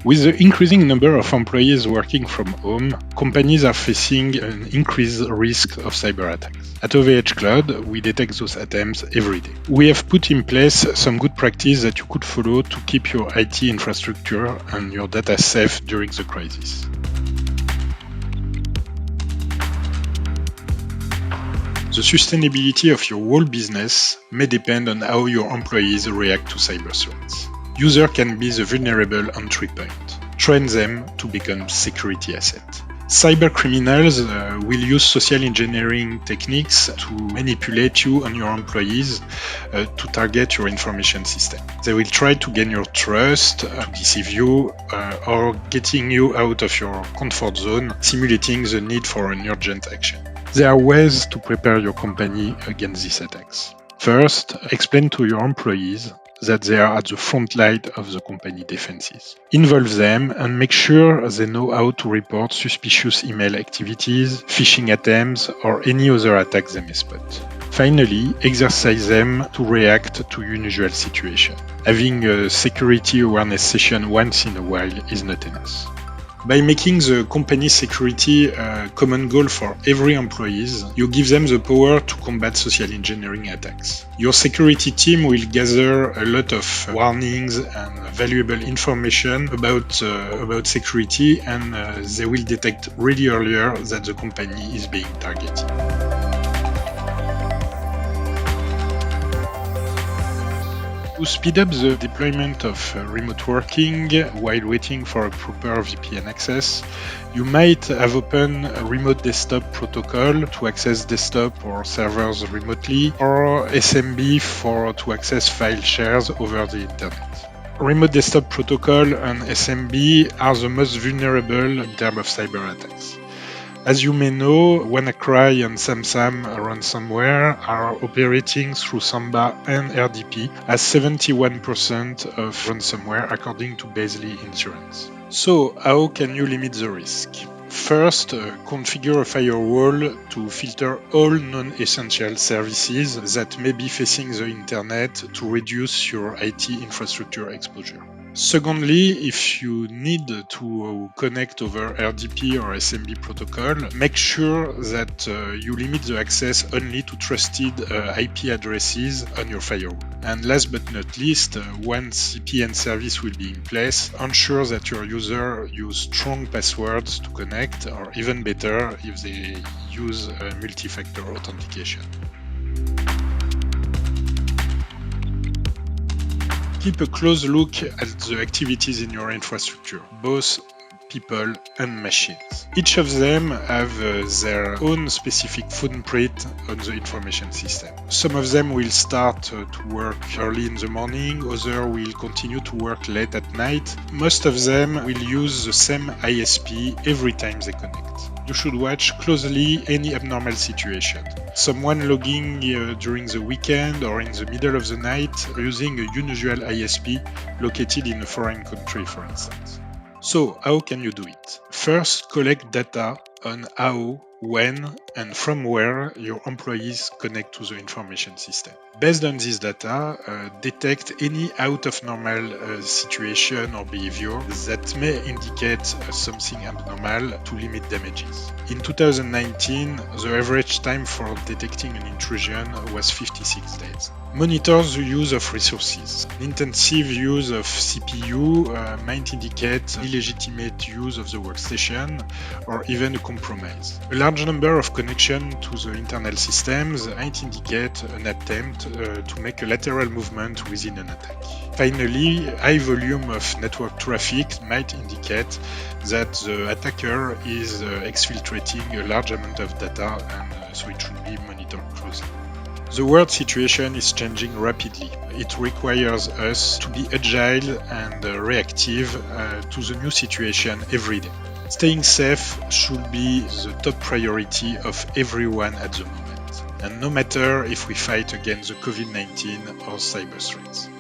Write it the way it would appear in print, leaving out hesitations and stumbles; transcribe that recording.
With the increasing number of employees working from home, companies are facing an increased risk of cyber attacks. At OVH Cloud, we detect those attempts every day. We have put in place some good practice that you could follow to keep your IT infrastructure and your data safe during the crisis. The sustainability of your whole business may depend on how your employees react to cyber threats. Users can be the vulnerable entry point. Train them to become security assets. Cyber criminals will use social engineering techniques to manipulate you and your employees to target your information system. They will try to gain your trust, to deceive you, or getting you out of your comfort zone, simulating the need for an urgent action. There are ways to prepare your company against these attacks. First, explain to your employees that they are at the front line of the company defenses. Involve them and make sure they know how to report suspicious email activities, phishing attempts, or any other attacks they may spot. Finally, exercise them to react to unusual situations. Having a security awareness session once in a while is not enough. By making the company security a common goal for every employee, you give them the power to combat social engineering attacks. Your security team will gather a lot of warnings and valuable information about security, and they will detect really earlier that the company is being targeted. To speed up the deployment of remote working while waiting for a proper VPN access, you might have opened a remote desktop protocol to access desktop or servers remotely, or SMB to access file shares over the internet. Remote desktop protocol and SMB are the most vulnerable in terms of cyber attacks. As you may know, WannaCry and SamSam ransomware are operating through Samba and RDP as 71% of ransomware according to Beazley Insurance. So, how can you limit the risk? First, configure a firewall to filter all non-essential services that may be facing the internet to reduce your IT infrastructure exposure. Secondly, if you need to connect over RDP or SMB protocol, make sure that you limit the access only to trusted IP addresses on your firewall. And last but not least, once VPN service will be in place, ensure that your user use strong passwords to connect, or even better, if they use multi-factor authentication. Keep a close look at the activities in your infrastructure, both people and machines. Each of them have their own specific footprint on the information system. Some of them will start to work early in the morning, others will continue to work late at night. Most of them will use the same ISP every time they connect. You should watch closely any abnormal situation. Someone logging during the weekend or in the middle of the night using a unusual ISP located in a foreign country, for instance. So, how can you do it? First, collect data on how, when, and from where your employees connect to the information system. Based on this data, detect any out of normal situation or behavior that may indicate something abnormal to limit damages. In 2019, the average time for detecting an intrusion was 56 days. Monitor the use of resources. Intensive use of CPU might indicate illegitimate use of the workstation or even a compromise. A large number of connections to the internal systems might indicate an attempt to make a lateral movement within an attack. Finally, high volume of network traffic might indicate that the attacker is exfiltrating a large amount of data, and so it should be monitored closely. The world situation is changing rapidly. It requires us to be agile and reactive to the new situation every day. Staying safe should be the top priority of everyone at the moment, and no matter if we fight against the COVID-19 or cyber threats.